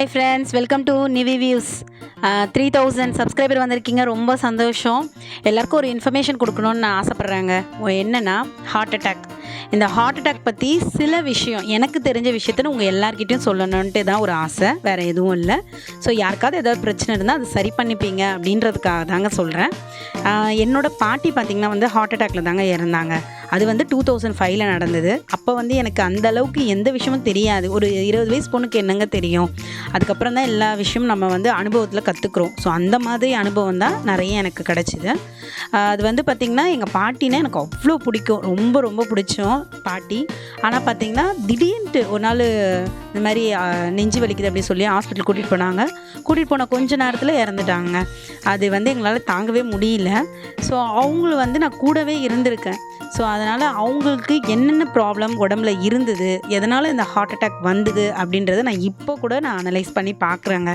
Hi friends, welcome to Nivi views. 3000 subscriber வந்திருக்கீங்க, ரொம்ப சந்தோஷம். எல்லாருக்கும் ஒரு இன்ஃபர்மேஷன் கொடுக்கணுன்னு நான் ஆசைப்பட்றேங்க. என்னென்னா ஹார்ட் அட்டாக். இந்த ஹார்ட் அட்டாக் பற்றி சில விஷயம் எனக்கு தெரிஞ்ச விஷயத்த உங்கள் எல்லாருக்கிட்டையும் சொல்லணுன்ட்டு தான் ஒரு ஆசை, வேறு எதுவும் இல்லை. ஸோ யாருக்காவது ஏதாவது பிரச்சனை இருந்தால் அது சரி பண்ணிப்பீங்க அப்படின்றதுக்காக தாங்க சொல்கிறேன். என்னோடய பாட்டி பார்த்திங்கன்னா ஹார்ட் அட்டாக்கில் தாங்க இறந்தாங்க. அது 2005 நடந்தது. அப்போ எனக்கு அந்த அளவுக்கு எந்த விஷயமும் தெரியாது. ஒரு 20 வயசு பொண்ணுக்கு என்னங்க தெரியும். அதுக்கப்புறம் தான் எல்லா விஷயமும் நம்ம அனுபவத்தில் கற்றுக்குறோம். ஸோ அந்த மாதிரி அனுபவம் தான் நிறைய எனக்கு கிடச்சிது. அது பார்த்திங்கன்னா எங்கள் பாட்டினா எனக்கு அவ்வளோ பிடிக்கும், ரொம்ப ரொம்ப பிடிச்சோம் பாட்டி. ஆனால் பார்த்திங்கன்னா திடீர்னுட்டு ஒரு நாள் இந்த மாதிரி நெஞ்சு வலிக்குது அப்படின்னு சொல்லி ஹாஸ்பிட்டல் கூட்டிகிட்டு போனாங்க. கூட்டிகிட்டு போன கொஞ்ச நேரத்தில் இறந்துட்டாங்க. அது எங்களால் தாங்கவே முடியல. ஸோ அவங்கள நான் கூடவே இருந்திருக்கேன். ஸோ அதனால் அவங்களுக்கு என்னென்ன ப்ராப்ளம் உடம்புல இருந்தது, எதனால் இந்த ஹார்ட் அட்டாக் வந்தது அப்படின்றத நான் இப்போ கூட அனலைஸ் பண்ணி பார்க்குறேங்க.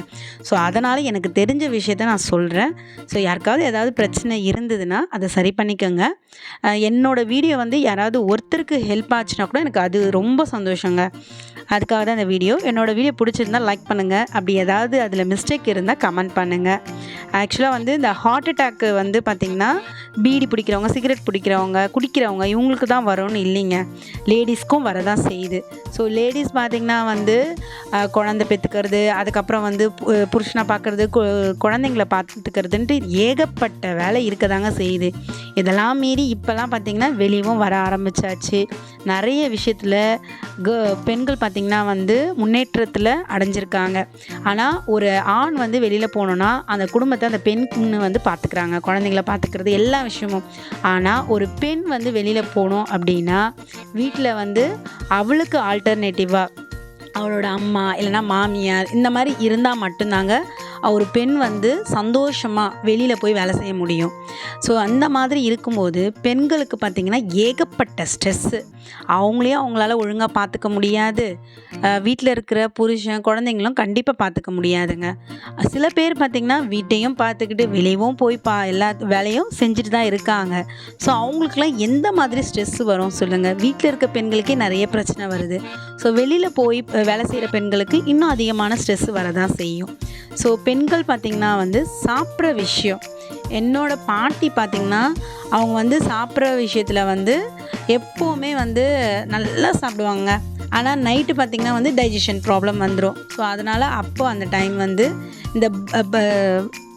ஸோ அதனால் எனக்கு தெரிஞ்ச விஷயத்த நான் சொல்கிறேன். ஸோ யாருக்காவது ஏதாவது பிரச்சனை இருந்ததுன்னா அதை சரி பண்ணிக்கோங்க. என்னோடய வீடியோ யாராவது ஒருத்தருக்கு ஹெல்ப் ஆச்சுன்னா கூட எனக்கு அது ரொம்ப சந்தோஷங்க. அதுக்காக தான் இந்த வீடியோ. என்னோடய வீடியோ பிடிச்சிருந்தால் லைக் பண்ணுங்கள். அப்படி ஏதாவது அதில் மிஸ்டேக் இருந்தால் கமெண்ட் பண்ணுங்கள். ஆக்சுவலாக இந்த ஹார்ட் அட்டாக்கு பார்த்திங்கன்னா பீடி பிடிக்கிறவங்க, சிகரெட் பிடிக்கிறவங்க, குடிக்கிறவங்க இவங்களுக்கு தான் வரும்னு இல்லைங்க, லேடிஸ்க்கும் வரதான் செய்யுது. ஸோ லேடிஸ் பார்த்திங்கன்னா குழந்தை பெற்றுக்கிறது, அதுக்கப்புறம் புருஷனை பார்க்குறது, குழந்தைங்கள பார்த்துக்கிறதுன்ட்டு ஏகப்பட்ட வேலை இருக்க தாங்க செய்யுது. இதெல்லாம் மீறி இப்போல்லாம் பார்த்திங்கன்னா வெளியவும் வர ஆரம்பித்தாச்சு. நிறைய விஷயத்தில் பெண்கள் பார்த்திங்கன்னா முன்னேற்றத்தில் அடைஞ்சிருக்காங்க. ஆனால் ஒரு ஆண் வெளியில் போனோன்னா அந்த குடும்பத்தை அந்த பெண்ணு பார்த்துக்கிறாங்க, குழந்தைங்கள பார்த்துக்கிறது எல்லா விஷயமும். ஆனால் ஒரு பெண் வெளியில் போனோம் அப்படின்னா வீட்டில் அவளுக்கு ஆல்டர்னேட்டிவாக அவளோட அம்மா இல்லைனா மாமியார் இந்த மாதிரி இருந்தால் மட்டும்தாங்க ஒரு பெண் சந்தோஷமாக வெளியில் போய் வேலை செய்ய முடியும். ஸோ அந்த மாதிரி இருக்கும்போது பெண்களுக்கு பார்த்திங்கன்னா ஏகப்பட்ட ஸ்ட்ரெஸ்ஸு. அவங்களால ஒழுங்காக பார்த்துக்க முடியாது. வீட்டில் இருக்கிற புருஷன் குழந்தைங்களும் கண்டிப்பாக பார்த்துக்க முடியாதுங்க. சில பேர் பார்த்திங்கன்னா வீட்டையும் பார்த்துக்கிட்டு வெளியவும் போய் எல்லா வேலையும் செஞ்சுட்டு தான் இருக்காங்க. ஸோ அவங்களுக்குலாம் எந்த மாதிரி ஸ்ட்ரெஸ் வரும் சொல்லுங்கள். வீட்டில் இருக்க பெண்களுக்கே நிறைய பிரச்சனை வருது. ஸோ வெளியில் போய் வேலை செய்கிற பெண்களுக்கு இன்னும் அதிகமான ஸ்ட்ரெஸ் வரதான் செய்யும். ஸோ பெண்கள் பார்த்திங்கன்னா சாப்பிட்ற விஷயம், என்னோடய பாட்டி பார்த்திங்கன்னா அவங்க சாப்பிட்ற விஷயத்தில் எப்போவுமே நல்லா சாப்பிடுவாங்க. ஆனால் நைட்டு பார்த்திங்கன்னா டைஜஷன் ப்ராப்ளம் வந்துடும். ஸோ அதனால் அப்போ அந்த டைம் இந்த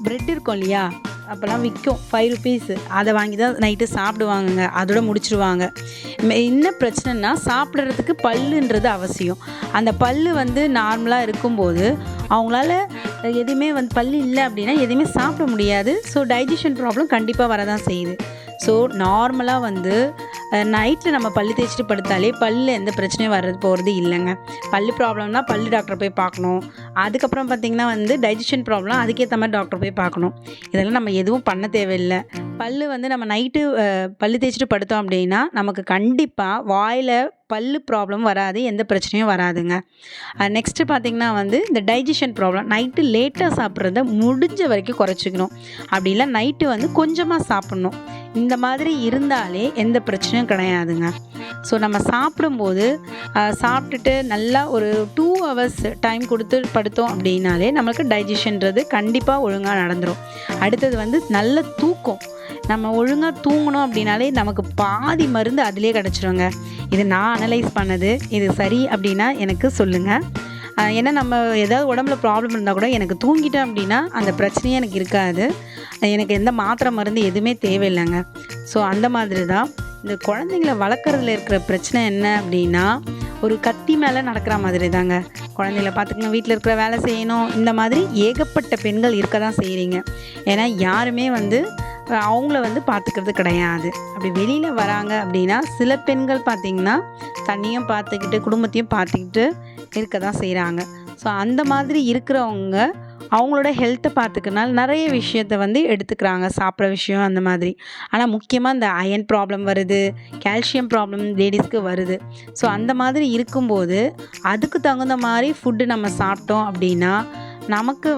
ப்ரெட் இருக்கும் இல்லையா, அப்போல்லாம் விற்கும் 5 rupees, அதை வாங்கி தான் நைட்டு சாப்பிடுவாங்கங்க. அதோட முடிச்சிருவாங்க. என்ன பிரச்சனைனா சாப்பிட்றதுக்கு பல்லுன்றது அவசியம். அந்த பல்லு நார்மலாக இருக்கும்போது அவங்களால எதுவுமே பல்லு இல்லை அப்படின்னா எதுவுமே சாப்பிட முடியாது. ஸோ டைஜஷன் ப்ராப்ளம் கண்டிப்பாக வரதான் செய்யுது. ஸோ நார்மலாக நைட்டில் நம்ம பல்லு தேய்ச்சிட்டு படுத்தாலே பல்லில் எந்த பிரச்சனையும் போகிறது இல்லைங்க. பல்லு ப்ராப்ளம்னா பல்லு டாக்டரை போய் பார்க்கணும். அதுக்கப்புறம் பார்த்திங்கன்னா டைஜஷன் ப்ராப்ளம், அதுக்கேற்ற மாதிரி டாக்டர் போய் பார்க்கணும். இதெல்லாம் நம்ம எதுவும் பண்ண தேவையில்லை. பல்லு நம்ம நைட்டு பல்லு தேய்ச்சிட்டு படுத்தோம் அப்படின்னா நமக்கு கண்டிப்பாக வாயில் பல்லு ப்ராப்ளம் வராது, எந்த பிரச்சனையும் வராதுங்க. நெக்ஸ்ட்டு பார்த்திங்கன்னா இந்த டைஜஷன் ப்ராப்ளம், நைட்டு லேட்டாக சாப்பிட்றத முடிஞ்ச வரைக்கும் குறைச்சிக்கணும். அப்படி இல்லை நைட்டு கொஞ்சமாக சாப்பிட்ணும். இந்த மாதிரி இருந்தாலே எந்த பிரச்சனையும் கிடையாதுங்க. ஸோ நம்ம சாப்பிடும்போது சாப்பிட்டுட்டு நல்லா ஒரு 2 hours டைம் கொடுத்து படுத்தோம் அப்படின்னாலே நம்மளுக்கு டைஜஷன்றது கண்டிப்பாக ஒழுங்காக நடந்துடும். அடுத்தது நல்ல தூக்கம். நம்ம ஒழுங்காக தூங்கணும் அப்படின்னாலே நமக்கு பாதி மருந்து அதிலே கிடச்சிருங்க. இது நான் அனலைஸ் பண்ணது. இது சரி அப்படின்னா எனக்கு சொல்லுங்கள். ஏன்னா நம்ம ஏதாவது உடம்புல ப்ராப்ளம் இருந்தால் கூட எனக்கு தூங்கிட்டேன் அப்படின்னா அந்த பிரச்சனையே எனக்கு இருக்காது. எனக்கு எந்த மாத்திரை மருந்து எதுவுமே தேவையில்லைங்க. ஸோ அந்த மாதிரி தான் இந்த குழந்தைங்கள வளர்க்குறதுல இருக்கிற பிரச்சனை என்ன அப்படின்னா ஒரு கத்தி மேலே நடக்கிற மாதிரி தாங்க. குழந்தைங்கள பார்த்துக்கணும், வீட்டில் இருக்கிற வேலை செய்யணும், இந்த மாதிரி ஏகப்பட்ட பெண்கள் இருக்க தான் செய்கிறீங்க. ஏன்னா யாருமே அவங்கள பார்த்துக்கிறது கிடையாது. அப்படி வெளியில் வராங்க அப்படின்னா சில பெண்கள் பார்த்திங்கன்னா தண்ணியும் பார்த்துக்கிட்டு குடும்பத்தையும் பார்த்துக்கிட்டு இருக்க தான் செய்கிறாங்க. ஸோ அந்த மாதிரி இருக்கிறவங்க அவங்களோட ஹெல்த்தை பார்த்துக்கனால நிறைய விஷயத்தை எடுத்துக்கிறாங்க, சாப்பிட்ற விஷயம் அந்த மாதிரி. ஆனால் முக்கியமாக இந்த அயன் ப்ராப்ளம் வருது, கால்சியம் ப்ராப்ளம் லேடிஸ்க்கு வருது. ஸோ அந்த மாதிரி இருக்கும்போது அதுக்கு தகுந்த மாதிரி ஃபுட்டு நம்ம சாப்பிட்டோம் அப்படின்னா நமக்கு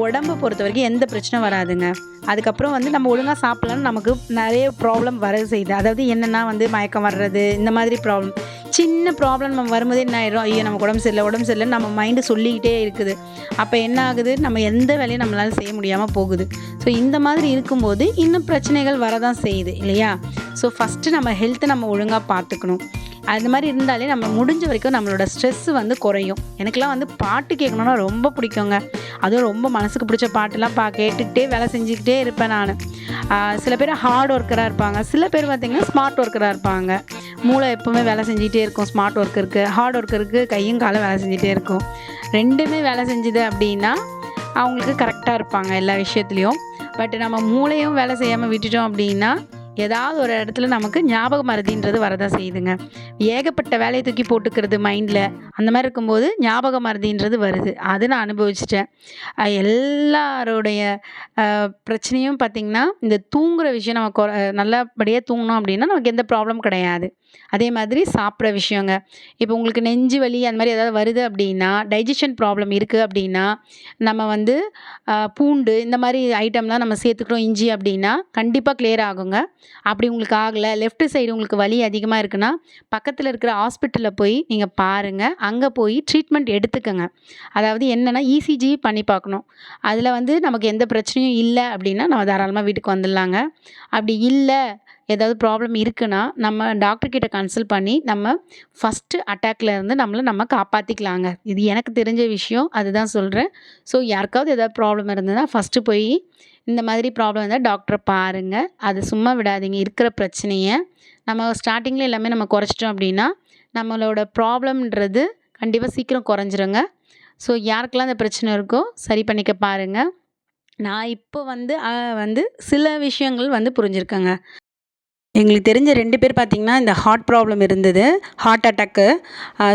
உடம்பை பொறுத்த வரைக்கும் எந்த பிரச்சனை வராதுங்க. அதுக்கப்புறம் நம்ம ஒழுங்காக சாப்பிட்லான்னு நமக்கு நிறைய ப்ராப்ளம் வர செய்யுது. அதாவது என்னென்னா மயக்கம் வர்றது, இந்த மாதிரி ப்ராப்ளம் சின்ன ப்ராப்ளம் நம்ம வரும்போதே என்ன ஆயிடும், ஐயோ நமக்கு உடம்பு சரியில்லை நம்ம மைண்டு சொல்லிக்கிட்டே இருக்குது. அப்போ என்ன ஆகுது, நம்ம எந்த வேலையும் நம்மளால் செய்ய முடியாமல் போகுது. ஸோ இந்த மாதிரி இருக்கும்போது இன்னும் பிரச்சனைகள் வரதான் செய்யுது இல்லையா? ஸோ ஃபஸ்ட்டு நம்ம ஹெல்த்தை நம்ம ஒழுங்காக பார்த்துக்கணும். அந்த மாதிரி இருந்தாலே நம்ம முடிஞ்ச வரைக்கும் நம்மளோட ஸ்ட்ரெஸ்ஸு வந்து குறையும். எனக்கெலாம் வந்து பாட்டு கேட்கணுன்னா ரொம்ப பிடிக்குங்க. அதுவும் ரொம்ப மனசுக்கு பிடிச்ச பாட்டெல்லாம் கேட்டுக்கிட்டே வேலை செஞ்சுக்கிட்டே இருப்பேன் நான். சில பேர் ஹார்ட் ஒர்க்கராக இருப்பாங்க, சில பேர் பார்த்திங்கன்னா ஸ்மார்ட் ஒர்க்கராக இருப்பாங்க. மூளை எப்போவுமே வேலை செஞ்சுக்கிட்டே இருக்கும். ஸ்மார்ட் ஒர்க்கருக்கு, ஹார்ட் ஒர்க்கருக்கு கையும் காலும் வேலை செஞ்சுட்டே இருக்கும். ரெண்டுமே வேலை செஞ்சுது அப்படின்னா அவங்களுக்கு கரெக்டாக இருப்பாங்க எல்லா விஷயத்துலையும். பட் நம்ம மூளையும் வேலை செய்யாமல் விட்டுட்டோம் அப்படின்னா ஏதாவது ஒரு இடத்துல நமக்கு ஞாபக மறதின்றது வரதான் செய்யுதுங்க. ஏகப்பட்ட வேலையை தூக்கி போட்டுக்கிறது மைண்டில், அந்த மாதிரி இருக்கும்போது ஞாபக மறதின்றது வருது. அது நான் அனுபவிச்சிட்டேன். எல்லாருடைய பிரச்சனையும் பார்த்திங்கன்னா இந்த தூங்குகிற விஷயம். நம்ம நல்லபடியாக தூங்கினோம் அப்படின்னா நமக்கு எந்த ப்ராப்ளம் கிடையாது. அதே மாதிரி சாப்பிட்ற விஷயங்க. இப்போ உங்களுக்கு நெஞ்சு வலி அந்த மாதிரி ஏதாவது வருது அப்படின்னா, டைஜஷன் ப்ராப்ளம் இருக்குது அப்படின்னா, நம்ம வந்து பூண்டு இந்த மாதிரி ஐட்டம்லாம் நம்ம சேர்த்துக்கிட்டோம், இஞ்சி அப்படின்னா கண்டிப்பாக கிளியர் ஆகுங்க. அப்படி உங்களுக்கு ஆகலை, லெஃப்ட் சைடு உங்களுக்கு வலி அதிகமாக இருக்குன்னா பக்கத்தில் இருக்கிற ஹாஸ்பிட்டலில் போய் நீங்கள் பாருங்கள். அங்கே போய் ட்ரீட்மெண்ட் எடுத்துக்கங்க. அதாவது என்னென்னா இசிஜி பண்ணி பார்க்கணும். அதில் வந்து நமக்கு எந்த பிரச்சனையும் இல்லை அப்படின்னா நம்ம தாராளமாக வீட்டுக்கு வந்துடலாங்க. அப்படி இல்லை, ஏதாவது ப்ராப்ளம் இருக்குன்னா நம்ம டாக்டர்கிட்ட கன்சல்ட் பண்ணி நம்ம ஃபஸ்ட்டு அட்டாக்ல இருந்து நம்ம காப்பாற்றிக்கலாங்க. இது எனக்கு தெரிஞ்ச விஷயம், அதுதான் சொல்கிறேன். ஸோ யாருக்காவது ஏதாவது ப்ராப்ளம் இருந்ததுன்னா ஃபஸ்ட்டு போய் இந்த மாதிரி ப்ராப்ளம் இருந்தால் டாக்டரை பாருங்கள். அது சும்மா விடாதீங்க. இருக்கிற பிரச்சனையை நம்ம ஸ்டார்டிங்கில் எல்லாமே நம்ம குறைச்சிட்டோம் அப்படின்னா நம்மளோட ப்ராப்ளம்ன்றது கண்டிப்பாக சீக்கிரம் குறைஞ்சிருங்க. ஸோ யாருக்கெல்லாம் அந்த பிரச்சனை இருக்கோ சரி பண்ணிக்க பாருங்கள். நான் இப்போ வந்து சில விஷயங்கள் வந்து புரிஞ்சுருக்கேங்க. எங்களுக்கு தெரிஞ்ச 2 பேர் பார்த்திங்கன்னா இந்த ஹார்ட் ப்ராப்ளம் இருந்தது. ஹார்ட் அட்டாக்கு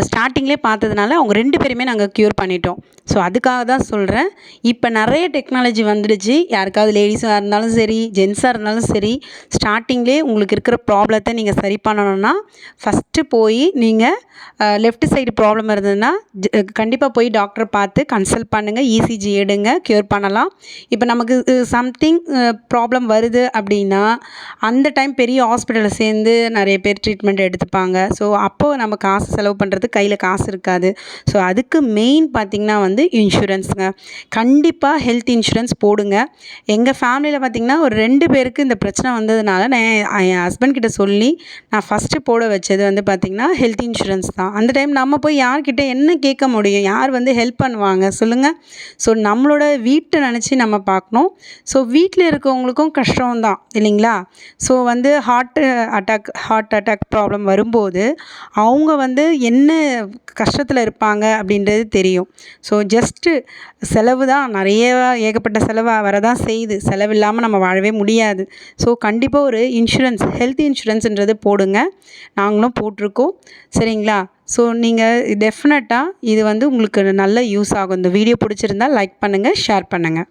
ஸ்டார்டிங்லேயே பார்த்ததுனால அவங்க 2 பேருமே நாங்கள் க்யூர் பண்ணிட்டோம். ஸோ அதுக்காக தான் சொல்கிறேன். இப்போ நிறைய டெக்னாலஜி வந்துடுச்சு. யாருக்காவது லேடிஸாக இருந்தாலும் சரி, ஜென்ஸாக இருந்தாலும் சரி, ஸ்டார்டிங்லேயே உங்களுக்கு இருக்கிற ப்ராப்ளத்தை நீங்கள் சரி பண்ணணும்னா ஃபஸ்ட்டு போய் நீங்கள் லெஃப்ட் சைடு ப்ராப்ளம் இருந்ததுன்னா கண்டிப்பாக போய் டாக்டரை பார்த்து கன்சல்ட் பண்ணுங்கள். இசிஜி எடுங்க, க்யூர் பண்ணலாம். இப்போ நமக்கு சம்திங் ப்ராப்ளம் வருது அப்படின்னா அந்த டைம் பெரிய ஹாஸ்பிட்டலில் சேர்ந்து நிறைய பேர் ட்ரீட்மெண்ட் எடுத்துப்பாங்க. ஸோ அப்போது நம்ம காசு செலவு பண்ணுறதுக்கு கையில் காசு இருக்காது. ஸோ அதுக்கு மெயின் பார்த்திங்கன்னா வந்து இன்சூரன்ஸுங்க. கண்டிப்பாக ஹெல்த் இன்சூரன்ஸ் போடுங்க. எங்கள் ஃபேமிலியில் பார்த்திங்கன்னா ஒரு 2 பேருக்கு இந்த பிரச்சனை வந்ததுனால நான் என் ஹஸ்பண்ட் கிட்ட சொல்லி நான் ஃபஸ்ட்டு போட வச்சது வந்து பார்த்திங்கன்னா ஹெல்த் இன்சூரன்ஸ் தான். அந்த டைம் நம்ம போய் யார்கிட்ட என்ன கேட்க முடியும், யார் வந்து ஹெல்ப் பண்ணுவாங்க சொல்லுங்கள்? ஸோ நம்மளோட வீட்டை நினச்சி நம்ம பார்க்கணும். ஸோ வீட்டில் இருக்கவங்களுக்கும் கஷ்டம் தான் இல்லைங்களா? ஸோ வந்து ஹார்ட் அட்டாக் ப்ராப்ளம் வரும்போது அவங்க வந்து என்ன கஷ்டத்தில் இருப்பாங்க அப்படின்றது தெரியும். ஸோ ஜஸ்ட்டு செலவு தான், நிறைய ஏகப்பட்ட செலவு வரதான் செய்யுது. செலவு இல்லாமல் நம்ம வாழவே முடியாது. ஸோ கண்டிப்பாக ஒரு இன்சூரன்ஸ், ஹெல்த் இன்சூரன்ஸுன்றது போடுங்க. நாங்களும் போட்டிருக்கோம். சரிங்களா? ஸோ நீங்கள் டெஃபினட்டாக இது வந்து உங்களுக்கு நல்ல யூஸ் ஆகும். இந்த வீடியோ பிடிச்சிருந்தால் லைக் பண்ணுங்கள், ஷேர் பண்ணுங்கள்.